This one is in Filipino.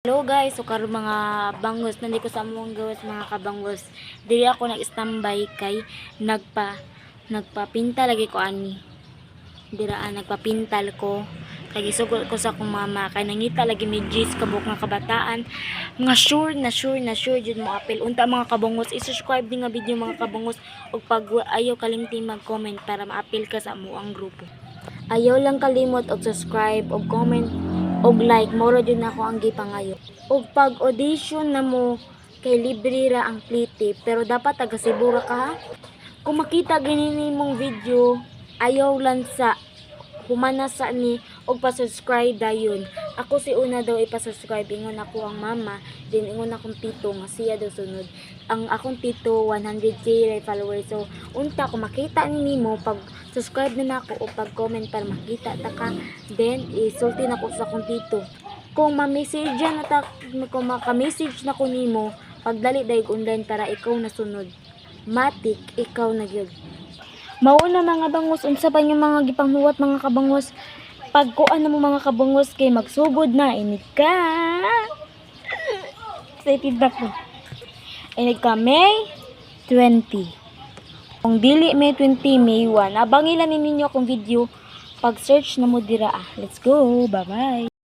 Hello guys, so karon mga bangos, nandito ko sa among gawas mga kabangos. Dili ako nag-standby kay nagpapinta lagi ko ani. Diraan nagpapintal ko. Kay gisugod ko sa akong mama kay nangita lagi mi gis kabuk nga kabataan. Nga sure jud mo apil. Unta mga kabangos, i-subscribe din nga video mga kabangos ug pag ayaw kalimti mag-comment para maapil ka sa amuang grupo. Ayaw lang kalimot og subscribe og comment og like, moro jud nako ang gipangayo. Og pag audition na mo kay libre ra ang plite, pero dapat taga Cebu ra ka ha. Kung makita ginini mong video, ayaw lang sa humana sa ni og pa-subscribe dayon. Ako si una daw ipa-subscribe, ingon ako ang mama, din ingon akong tito nga siya daw sunod. Ang akong tito 100k followers. So unta ko makita nimo pag subscribe na nako o pag comment para makita ta ka, then isulti na ko sa akong tito. Kung ma-message na ta, kung maka-message na ko nimo, pagdali dayeg online para ikaw nasunod. Matik ikaw na gyud. Mauna mga bangos, unsa pa yung mga gipanghuwat mga kabangos? Pagkuan na mo mga kabangos kay magsugod na, inig ka. Excited na ko. Inig ka May 20. Kung dili May 20, May 1. Abangilan ninyo akong video pag search na mo dira. Let's go, bye bye.